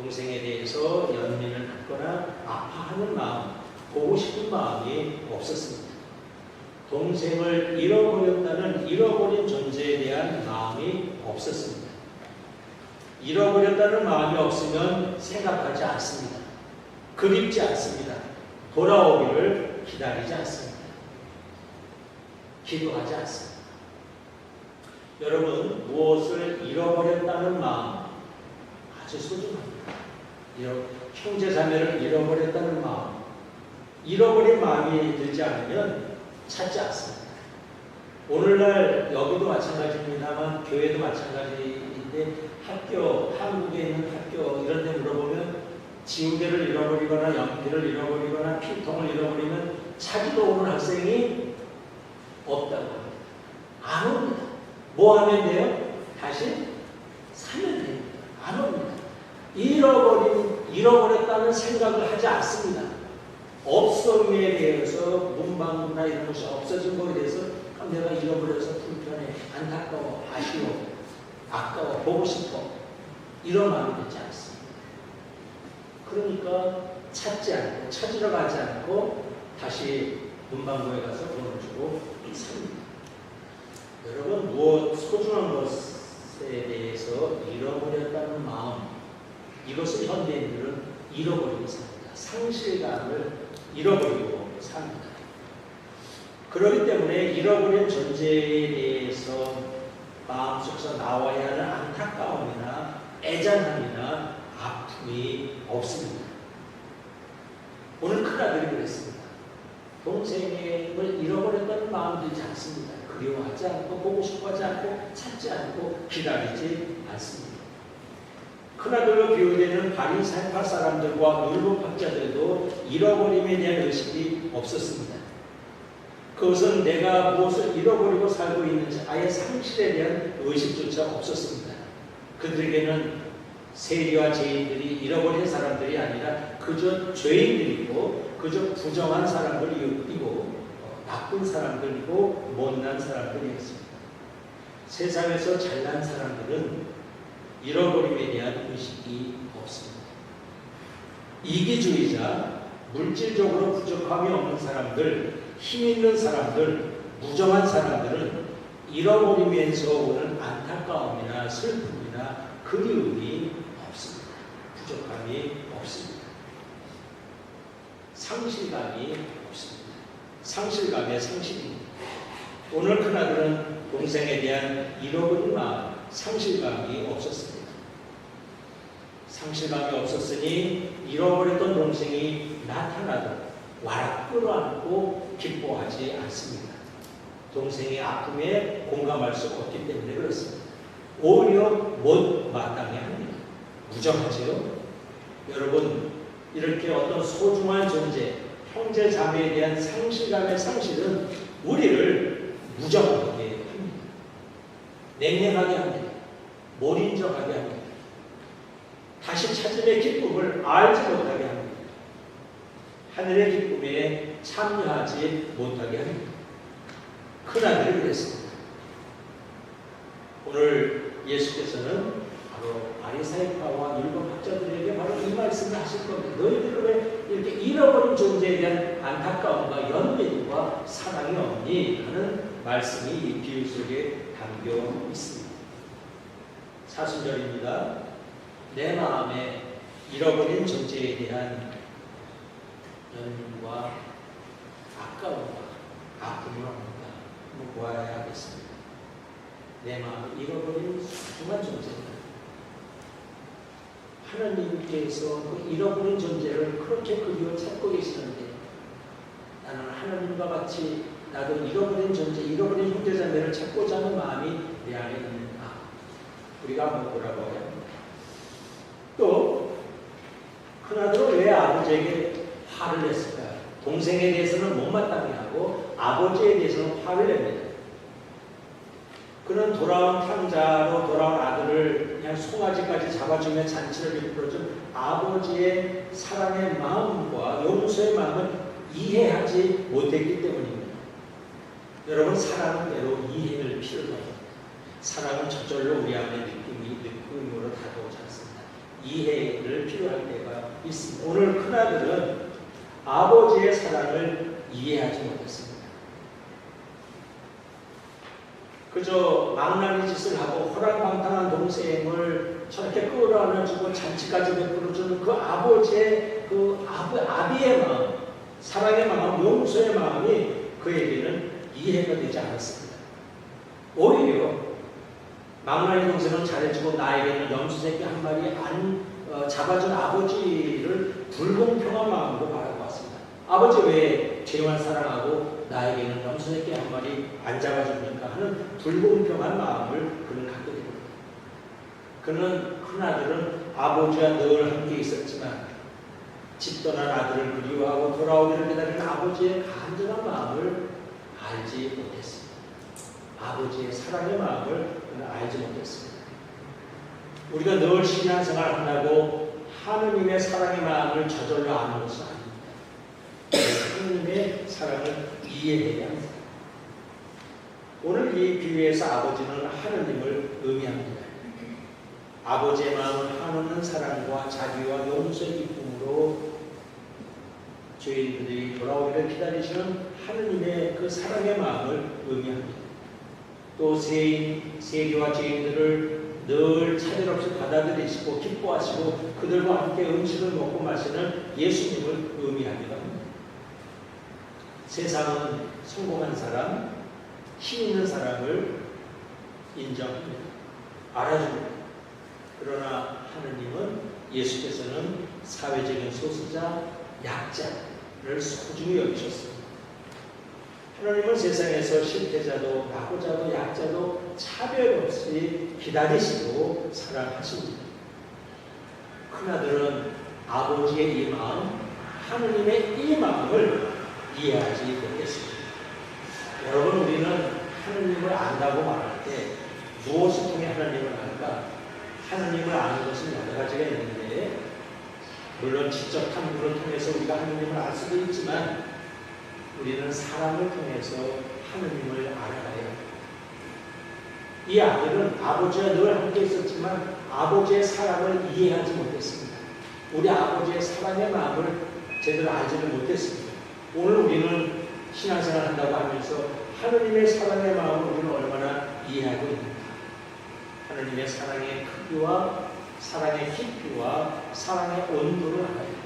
동생에 대해서 연민을 갖거나 아파하는 마음, 보고 싶은 마음이 없었습니다. 동생을 잃어버렸다는 잃어버린 존재에 대한 마음이 없었습니다. 잃어버렸다는 마음이 없으면 생각하지 않습니다. 그립지 않습니다. 돌아오기를 기다리지 않습니다. 기도하지 않습니다. 여러분, 무엇을 잃어버렸다는 마음 아주 소중합니다. 형제 자매를 잃어버렸다는 마음, 잃어버린 마음이 들지 않으면 찾지 않습니다. 오늘날 여기도 마찬가지입니다만 교회도 마찬가지인데 학교, 한국에 있는 학교 이런 데 물어보면 지우개를 잃어버리거나 연필을 잃어버리거나 필통을 잃어버리면 찾으러 오는 학생이 없다고 합니다. 안 옵니다. 뭐 하면 돼요? 다시 사면 됩니다. 안 옵니다. 잃어버렸다는 생각을 하지 않습니다. 없음에 대해서 문방구나 이런 것이 없어진 거에 대해서 내가 잃어버려서 불편해, 안타까워, 아쉬워, 아까워, 보고 싶어 이런 마음이 되지 않습니다. 그러니까 찾지 않고 찾으러 가지 않고 다시 문방구에 가서 돈을 주고 삽니다. 여러분, 무엇 소중한 것에 대해서 잃어버렸다는 마음, 이것을 현대인들은 잃어버리고 삽니다. 상실감을 잃어버리고 삽니다. 그렇기 때문에 잃어버린 존재에 대해서 마음속에서 나와야 하는 안타까움이나 애잔함이나 아픔이 없습니다. 오늘 큰아들이 그랬습니다. 동생을 잃어버렸다는 마음 들지 않습니다. 그리워하지 않고 보고 싶어하지 않고 찾지 않고 기다리지 않습니다. 큰아들로 비유되는 바리새파 사람들과 율법학자들도 잃어버림에 대한 의식이 없었습니다. 그것은 내가 무엇을 잃어버리고 살고 있는지 아예 상실에 대한 의식조차 없었습니다. 그들에게는 세리와 죄인들이 잃어버린 사람들이 아니라 그저 죄인들이고 그저 부정한 사람들이고 나쁜 사람들이고 못난 사람들이었습니다. 세상에서 잘난 사람들은 잃어버림에 대한 의식이 없습니다. 이기주의자, 물질적으로 부족함이 없는 사람들, 힘 있는 사람들, 무정한 사람들은 잃어버리면서 오는 안타까움이나 슬픔이나 그리움이 없습니다. 부족함이 없습니다. 상실감이 없습니다. 상실감의 상실입니다. 오늘 큰아들은 동생에 대한 잃어버린 마음, 상실감이 없었습니다. 상실감이 없었으니 잃어버렸던 동생이 나타나도 와락 끌어안고 기뻐하지 않습니다. 동생의 아픔에 공감할 수 없기 때문에 그렇습니다. 오히려 못 마땅해 합니다. 무정하지요? 여러분, 이렇게 어떤 소중한 존재, 형제 자매에 대한 상실감의 상실은 우리를 무정하게 합니다. 냉랭하게 합니다. 몰인정하게 합니다. 다시 찾음의 기쁨을 알지 못하게 합니다. 하늘의 기쁨에 참여하지 못하게 합니다. 큰아들이 그랬습니다. 오늘 예수께서는 바로 바리새파와 율법학자들에게 바로 이 말씀을 하실 겁니다. 너희들은 왜 이렇게 잃어버린 존재에 대한 안타까움과 연민과 사랑이 없니? 하는 말씀이 이 비유 속에 담겨 있습니다. 사순절입니다. 내 마음에 잃어버린 존재에 대한 연민과 아까움과 아픔을 없는가 한번 보아야 하겠습니다. 내 마음을 잃어버린 소중한 존재입니다. 하나님께서 그 잃어버린 존재를 그렇게 그리워 찾고 계시는데 나는 하나님과 같이 나도 잃어버린 존재, 잃어버린 형제자매를 찾고자 하는 마음이 내 안에 있는가? 우리가 한번 보라고 해야 합니다. 또 큰아들은 왜 아버지에게 화를 냈을까요? 동생에 대해서는 못마땅해 하고 아버지에 대해서는 화를 냅니다. 그는 돌아온 탕자로 돌아온 아들을 그냥 송아지까지 잡아주며 잔치를 베풀어준 아버지의 사랑의 마음과 용서의 마음을 이해하지 못했기 때문입니다. 여러분, 사랑은 때로 이해를 필요로 합니다. 사랑은 저절로 우리 안에 느낌으로 다가오지 않습니다. 이해를 필요할 때가 있습니다. 오늘 큰아들은 아버지의 사랑을 이해하지 못했습니다. 그저 망나니 짓을 하고 호랑방탕한 동생을 저렇게 끌어안아주고 잔치까지 베풀어주는 그 아버지의 아비의 마음, 사랑의 마음, 용서의 마음이 그에게는 이해가 되지 않았습니다. 오히려 망나니 동생은 잘해주고 나에게는 염소새끼 한 마리 안 잡아준 아버지를 불공평한 마음으로 바라보았습니다. 아버지 왜 죄만 사랑하고 나에게는 염소새끼 한 마리 안 잡아줍니까 하는 불공평한 마음을 그는 갖게 됩니다. 그는 큰아들은 아버지와 늘 함께 있었지만 집 떠난 아들을 그리워하고 돌아오기를 기다리는 아버지의 간절한 마음을 알지 못했습니다. 아버지의 사랑의 마음을 그는 알지 못했습니다. 우리가 늘 신앙생활 한다고 하느님의 사랑의 마음을 저절로 아는 것은 아닙니다. 하느님의 사랑을 이해해야 합니다. 오늘 이 비유에서 아버지는 하느님을 의미합니다. 아버지의 마음을 한없는 사랑과 자비와 용서의 기쁨으로 죄인들이 돌아오기를 기다리시는 하느님의 그 사랑의 마음을 의미합니다. 또 세계와 죄인들을 늘 차별 없이 받아들이시고 기뻐하시고 그들과 함께 음식을 먹고 마시는 예수님을 의미하기도 합니다. 세상은 성공한 사람, 힘 있는 사람을 인정합니다. 알아줍니다. 그러나 하느님은 예수께서는 사회적인 소수자, 약자를 소중히 여기셨습니다. 하나님은 세상에서 실패자도 낙오자도 약자도 차별 없이 기다리시고 사랑하십니다. 큰아들은 아버지의 이 마음, 하느님의 이 마음을 이해하지 못했습니다. 여러분, 우리는 하느님을 안다고 말할 때 무엇을 통해 하나님을 알까? 하나님을 아는 것은 여러 가지가 있는데 물론 지적 탐구를 통해서 우리가 하나님을 알 수도 있지만 우리는 사랑을 통해서 하느님을 알아가야 합니다. 이 아들은 아버지와 늘 함께 있었지만 아버지의 사랑을 이해하지 못했습니다. 우리 아버지의 사랑의 마음을 제대로 알지를 못했습니다. 오늘 우리는 신앙생활 한다고 하면서 하느님의 사랑의 마음을 우리는 얼마나 이해하고 있는가? 하느님의 사랑의 크기와 사랑의 깊이와 사랑의 온도를 알아야 합니다.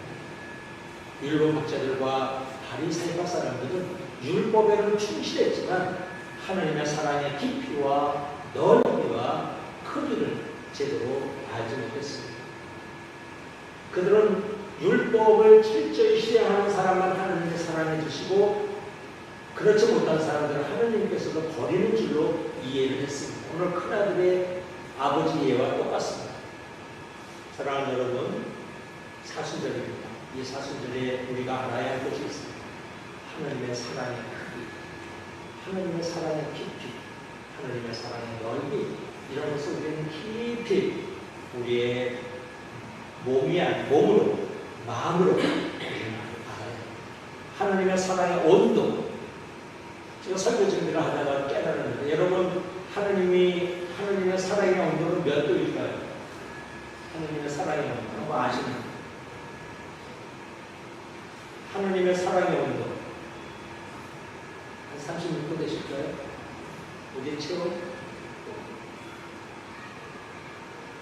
율법학자들과 바리새파 사람들은 율법에는 충실했지만 하나님의 사랑의 깊이와 넓이와 크기를 제대로 알지 못했습니다. 그들은 율법을 철저히 실행하는 사람만 하나님의 사랑해 주시고 그렇지 못한 사람들은 하나님께서도 버리는 줄로 이해를 했습니다. 오늘 큰아들의 아버지 이해와 똑같습니다. 사랑하는 여러분, 사순절입니다. 이 사순절에 우리가 알아야 할 것이 있습니다. 하나님의 사랑의 크기, 하나님의 사랑의 깊이, 하나님의 사랑의 넓이, 이런 것을 우리는 깊이 우리의 몸으로, 마음으로 알아야 합니다. 하나님의 사랑의 온도, 제가 설교 준비를 하다가 깨달았는데 여러분, 하나님의 사랑의 온도는 몇 도일까요? 하나님의 사랑의 온도 아시나요? 하나님의 사랑의 온도 한 36도 되실까요? 우리 체온?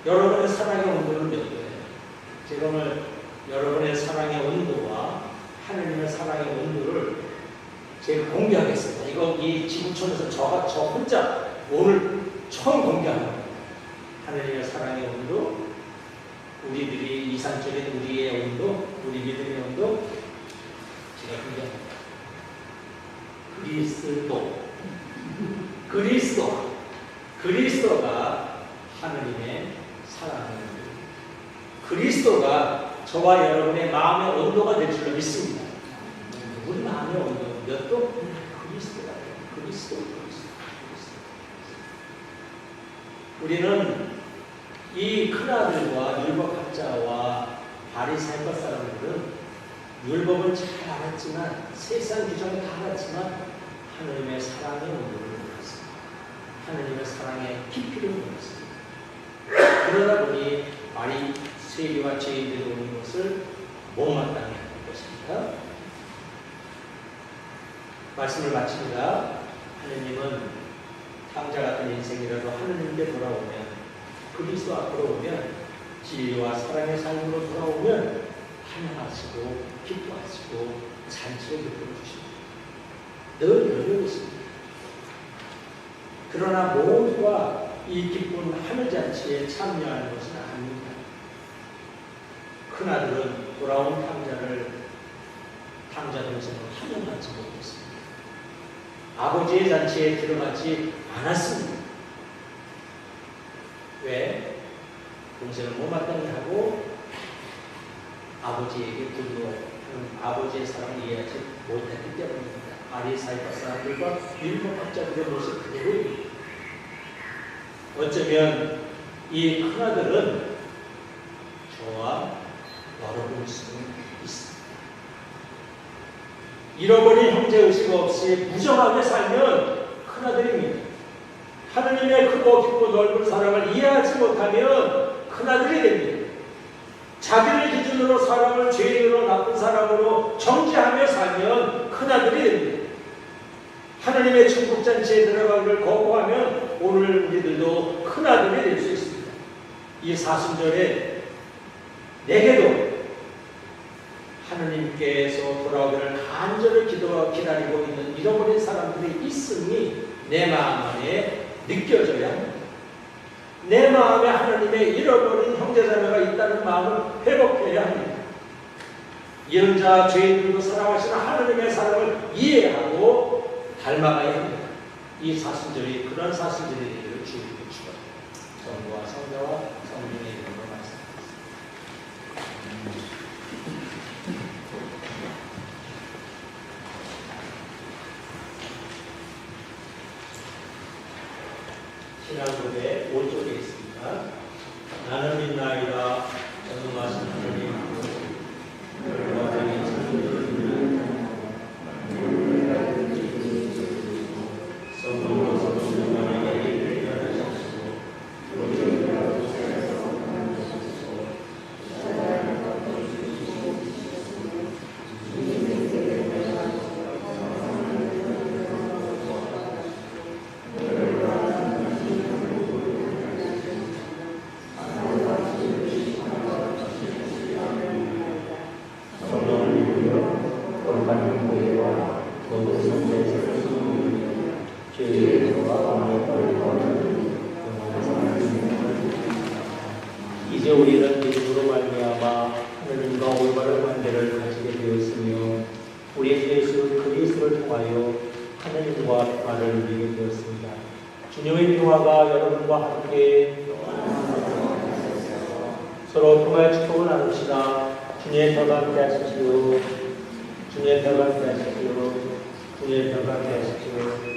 여러분의 사랑의 온도는 몇 도예요? 제가 오늘 여러분의 사랑의 온도와 하나님의 사랑의 온도를 제가 공개하겠습니다. 이거 이 지구촌에서 저 혼자 오늘 처음 공개합니다. 하나님의 사랑의 온도, 우리들이 이상적인 우리의 온도, 우리 믿음의 온도, 제가 공개합니다. 그리스도가 하나님의 사랑입니다. 그리스도가 저와 여러분의 마음의 온도가 될 줄로 믿습니다. 우리 마음의 온도 몇 도? 그리스도가 돼요. 그리스도. 우리는 이 큰아들과 율법학자와 바리새파 사람들은 율법을 잘 알았지만 세상 규정을 다 알았지만 하나님의 사랑의 온도를 몰랐습니다. 하나님의 사랑의 깊이를 몰랐습니다. 그러다 보니 세리와 죄인들이 오는 것을 못마땅해 하는 것입니다. 말씀을 마칩니다. 하느님은 탕자 같은 인생이라도 하느님께 돌아오면, 그리스도 앞으로 오면, 진리와 사랑의 삶으로 돌아오면 환영하시고 기뻐하시고 잔치를 베풀어 주십니다. 늘 열려 있습니다. 그러나 모두가 이 기쁜 하늘잔치에 참여하는 것은 아닙니다. 큰아들은 돌아온 탕자 동생을 환영하지 못했습니다. 아버지의 잔치에 들어가지 않았습니다. 왜? 동생을 못마땅히 하고 아버지에게 분노하는 아버지의 사랑을 이해하지 못했기 때문입니다. 아리사이파 사람들과 율법학자들의 모습 그대로입니다. 어쩌면 이 큰아들은 저와 여러분일 수는 있습니다. 잃어버린 형제의식 없이 무정하게 살면 큰아들입니다. 하느님의 크고 깊고 넓은 사랑을 이해하지 못하면 큰아들이 됩니다. 자기를 기준으로 사람을 죄인으로 나쁜 사람으로 정죄하며 살면 큰아들이 됩니다. 하나님의 천국잔치에 들어가기를 거부하면 오늘 우리들도 큰아들이 될 수 있습니다. 이 사순절에 내게도 하느님께서 돌아오기를 간절히 기다리고 있는 잃어버린 사람들이 있음이 내 마음 안에 느껴져야 합니다. 내 마음에 하나님의 잃어버린 형제자매가 있다는 마음을 회복해야 합니다. 이런 자 죄인들도 사랑하시는 하나님의 사랑을 이해하고 닮아가야 합니다. 이 사순절이 그런 사순절이 되기를 주님께 축원합니다. 성부와 성자와 성령의 이름으로 말씀드립니다. 신앙고백 5쪽에 있습니다. 나는 믿나이다. 전능하신 하나님, 이제 우리는 믿음으로 말미암아 하느님과 올바른 관계를 가지게 되었으며 우리 주 예수 그리스도를 통하여 하느님과 평화를 누리게 되었습니다. 주님의 평화가 여러분과 함께 서로 평화의 축복을 나눕시다. 주님의 평화 함께 하십시오. 주님의 평화 함께 하십시오. 주님의 평화 함께 하십시오.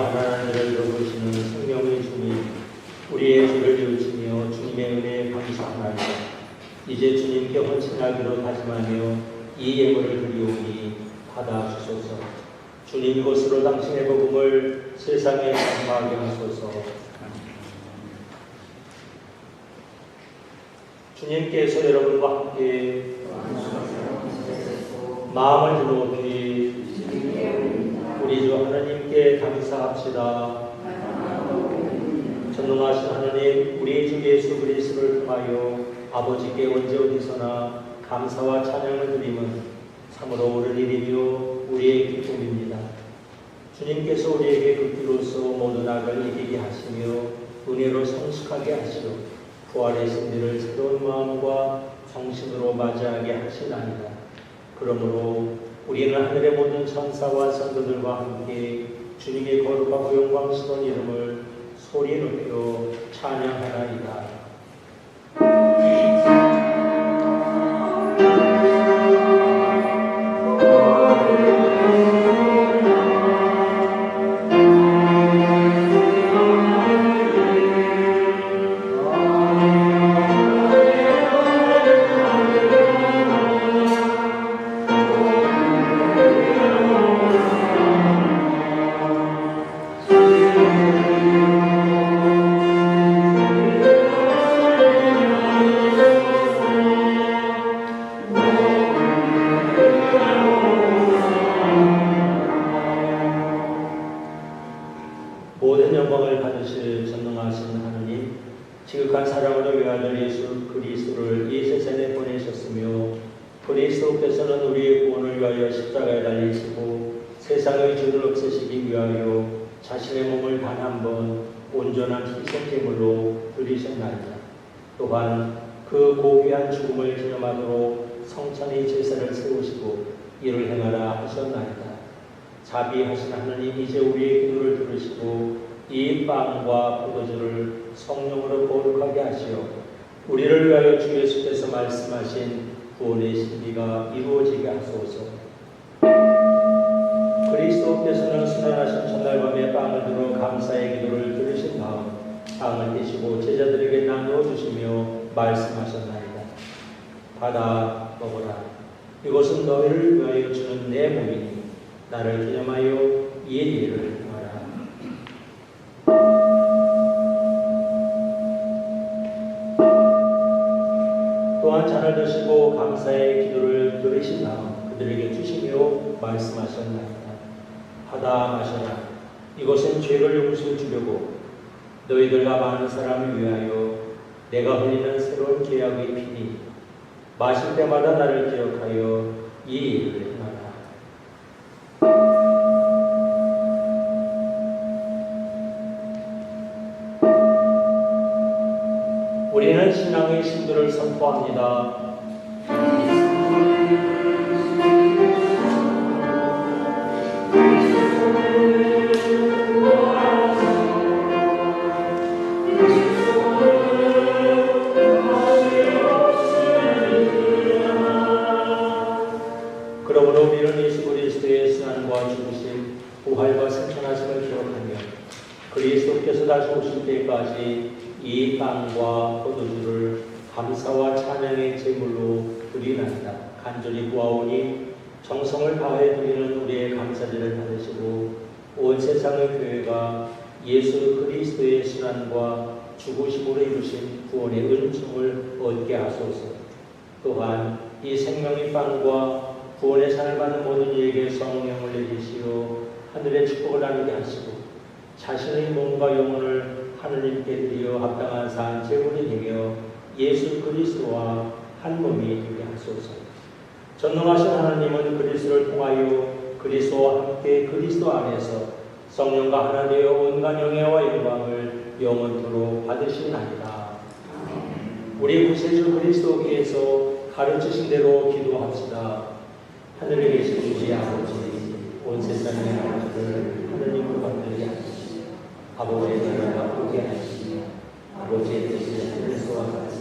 가난한 이를 돌보시는 생명의 주님, 우리의 죄를 뉘우치며 주님의 은혜에 감사하나이다. 이제 주님께 헌신하기로 다짐하며 이 예물을 드리오니 받아주소서. 주님 이곳으로 당신의 복음을 세상에 전파하게 하소서. 주님께서 여러분과 함께 마음을 높이 우리 주 하나님께 감사합시다. 전능하신 하나님, 우리 주 예수 그리스도를 통하여 아버지께 언제 어디서나 감사와 찬양을 드림은 참으로 옳은 일이며 우리의 기쁨입니다. 주님께서 우리에게 그 피로써 모든 악을 이기게 하시며 은혜로 성숙하게 하시고 부활의 승리를 새로운 마음과 정신으로 맞이하게 하시나이다. 그러므로 우리는 하늘의 모든 천사와 성도들과 함께 주님의 거룩하고 영광스러운 이름을 소리 높여 찬양하나이다. 모든 영광을 받으실 전능하신 하느님, 지극한 사랑으로 외아들 예수 그리스도를 이 세상에 보내셨으며 그리스도께서는 우리의 구원을 위하여 십자가에 달리시고 세상의 죄를 없애시기 위하여 자신의 몸을 단 한 번 온전한 희생제물로 드리셨나이다. 또한 그 고귀한 죽음을 기념하도록 성찬의 제사를 세우시고 이를 행하라 하셨나이다. 자비하신 하나님, 이제 우리의 기도를 들으시고 이 빵과 포도주를 성령으로 거룩하게 하시어 우리를 위하여 주 예수께서 말씀하신 구원의 신비가 이루어지게 하소서. 그리스도께서는 순환하신 첫날 밤에 빵을 들어 감사의 기도를 들으신 다음 빵을 떼시고 제자들에게 나누어 주시며 말씀하셨나이다. 받아 먹어라. 이것은 너희를 위하여 주는 내 몸이니 나를 기념하여 이 일을 행하라. 또한 잔을 드시고 감사의 기도를 들으신 다음 그들에게 주시며 말씀하셨나이다. 받아 마셔라. 이것은 죄를 용서해 주려고 너희들과 많은 사람을 위하여 내가 흘리는 새로운 계약의 피니 마실 때마다 나를 기억하여 이 일을 행하라. 우리는 신앙의 신들을 선포합니다. 그러므로 우리는 예수 그리스도의 순환과 죽으심, 부활과 승천하심을 기억하며 그리스도께서 다시 오실 때까지 이 빵과 포도주를 감사와 찬양의 제물로 드리나이다. 간절히 구하오니 정성을 다해 드리는 우리의 감사제를 받으시고 온 세상의 교회가 예수 그리스도의 순환과 죽으심으로 이루신 구원의 은총을 얻게 하소서. 또한 이 생명의 빵과 구원의 산을 받는 모든 이에게 성령을 내리시어 하늘의 축복을 나누게 하시고 자신의 몸과 영혼을 하느님께 드려 합당한 산 제물이 되며 예수 그리스도와 한 몸이 되게 하소서. 전능하신 하나님은 그리스도를 통하여 그리스도와 함께 그리스도 안에서 성령과 하나 되어 온갖 영예와 영광을 영원토록 받으시나이다. 우리 구세주 그리스도께서 가르치신 대로 기도합시다. 하늘에 계신 우리 아버지, 온 세상의 아버지를 하느님으로 받들게 하시고 아버지의 나라가 오게 하시며 아버지의 뜻을 하늘에서와 같이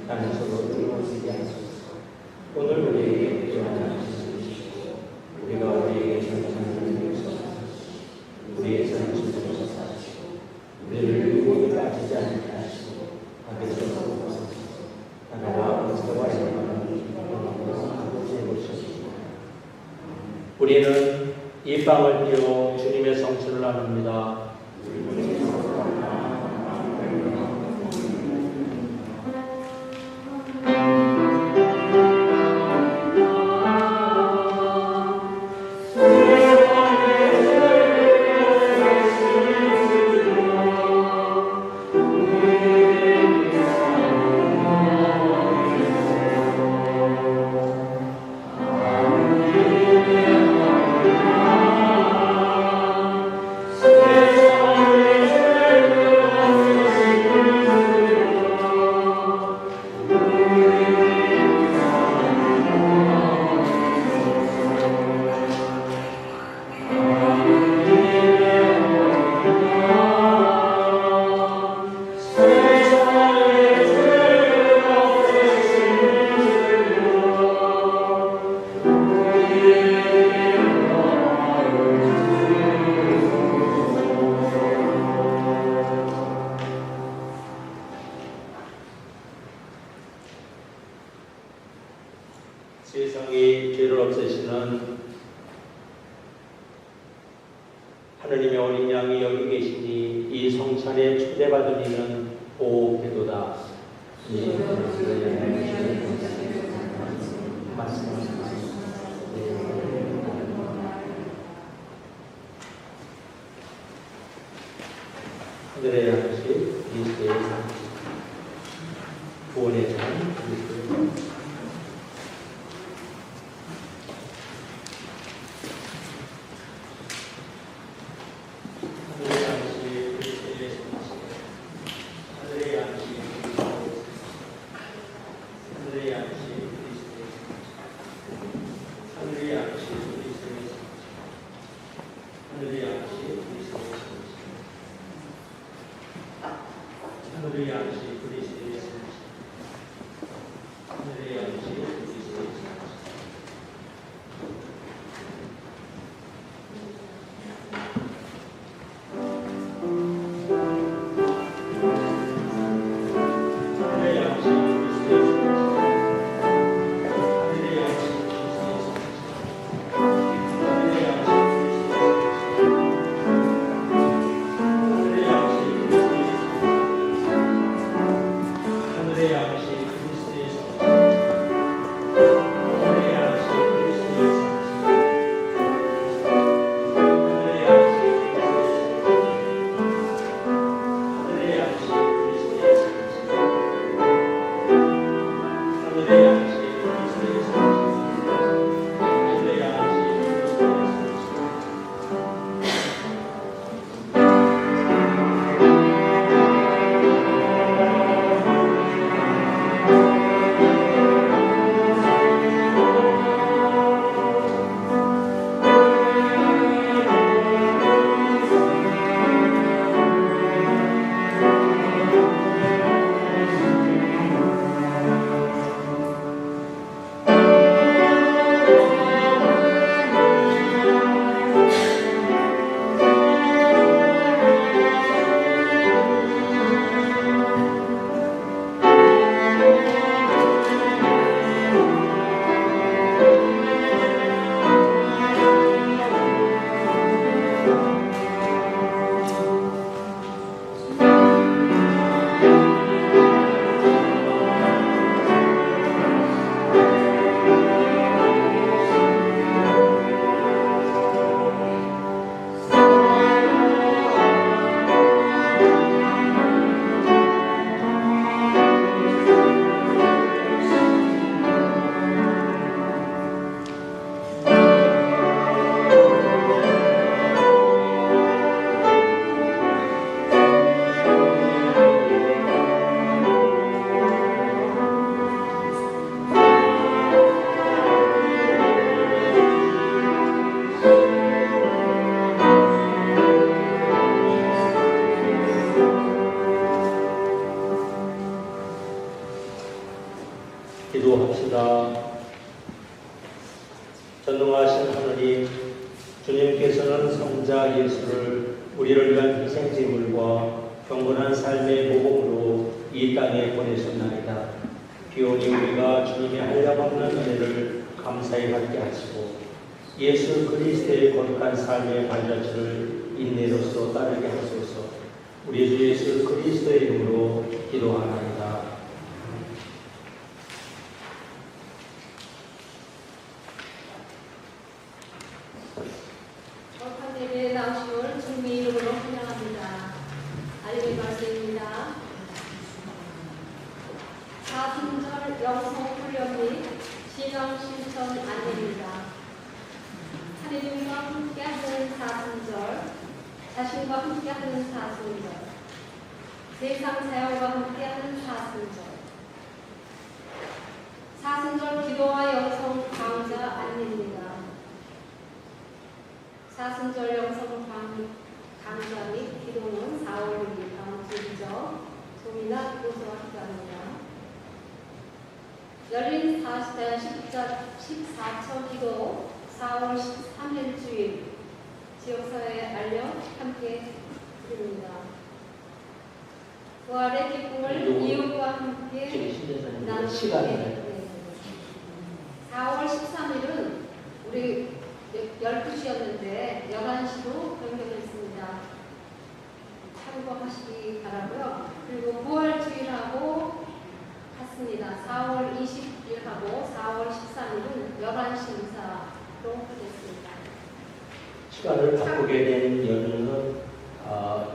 땅에서도 이루어지게 하소서. 오늘 우리에게 필요한 양식을 주시고 우리가 우리에게 잘못한 일을 용서하시고 우리의 잘못을 우리는 이 빵을 떼어 주님의 성찬을 나눕니다. 세상의 죄를 없애시는 하느님의 어린 양이 여기 계시니 이 성찬에 초대받은 이는 보기도다. 말씀하십니다. 하늘의 양식 그리스도의 양식 구원의 장 그리스도의 양식 기도합시다. 전능하신 하느님, 주님께서는 성자 예수를 우리를 위한 희생제물과 경건한 삶의 모범으로 이 땅에 보내셨나이다. 비오니 우리가 주님의 한량없는 은혜를 감사히 받게 하시고 예수 그리스도의 거룩한 삶의 발자취를 인내로서 따르게 하소서. 우리 주 예수 그리스도의 이름으로 기도하나이다. 거룩한 예배에 나오시올 주님의 이름으로 환영합니다. 알림의 말씀입니다. 사순절 영성 훈련 및 신앙 실천 안내입니다. 하느님과 함께하는 사순절, 자신과 함께하는 사순절, 세상 사역과 함께하는 사순절, 사순절 기도와 영성 강좌 안내입니다. 사순절 영성 강좌 및 기도는 4월 6일 다음 주이죠. 조미나 교수와 함께합니다. 열린 14초 기도 4월 13일 주일 지역사회에 알려 함께 드립니다. 부활의 기쁨을 이웃과 함께 나누는 시간을 4월 13일은 우리 12시였는데 11시로 변경했습니다. 참고하시기 바라고요. 그리고 부활주일하고 같습니다. 4월 20일하고 4월 13일은 11시 인사로 하겠습니다. 시간을 바꾸게 된 이유는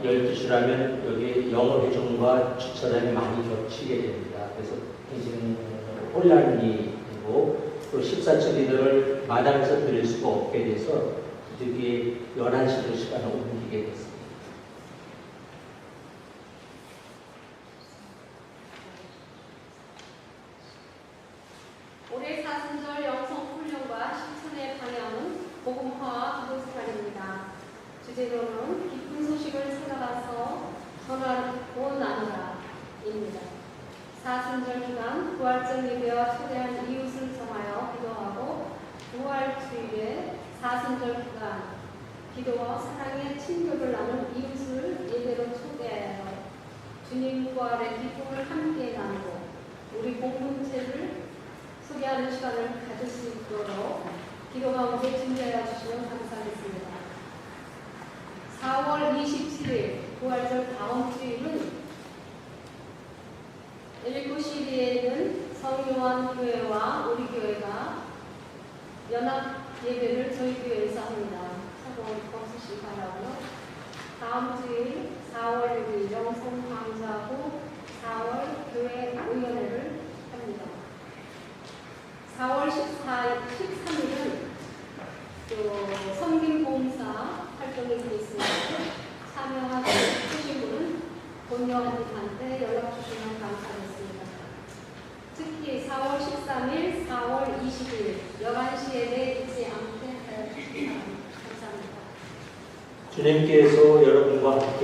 12시라면 여기 영어 회중과 주차장이 많이 겹치게 됩니다. 그래서 굉장히 혼란이 되고 또 14초 기도를 마당에서 드릴 수가 없게 돼서 기득이 11시로 시간을 옮기게 됐습니다. 올해 사순절 영성 훈련과 실천의 방향은 복음화와 기도 생활입니다. 주제로는 기쁜 소식을 생각해서 전하고 나누라입니다. 사순절 기간 부활절 예배와 초대한 이웃을 정하여 기도하고 부활주일에 사순절 기간 기도와 사랑의 친교를 나눈 이웃을 예배로 초대하여 주님 부활의 기쁨을 함께 나누고 우리 공동체를 소개하는 시간을 가질 수 있도록 기도 가운데 준비하여 주시면 감사하겠습니다. 4월 27일 부활절 다음 주일은 19시리에 있는 성요한 교회와 우리 교회가 연합 예배를 저희 교회에서 합니다. 참고 없으시기 바라고요. 다음 주일 4월 6일 영성 강좌하고 4월 교회 의원회를 합니다. 4월 13일은 또 섬김봉사 활동이 있습니다. 참여하고 싶으신 분은 본요한님한테 연락 주시면 감사하겠습니다. 특히 4월 13일, 4월 20일 11시에 잊지 않게 해주시기 바랍니다. 감사합니다. 주님께서 여러분과 함께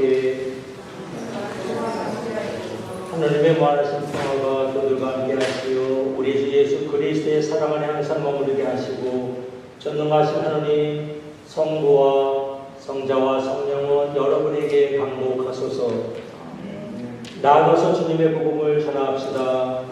하나님의 무한하신 평화가 그들과 함께 하시오. 우리 주 예수 그리스도의 사랑을 항상 머무르게 하시고 전능하신 하나님 성부와 성자와 성령은 여러분에게 강복하소서. 나아가서 주님의 복음을 전합시다.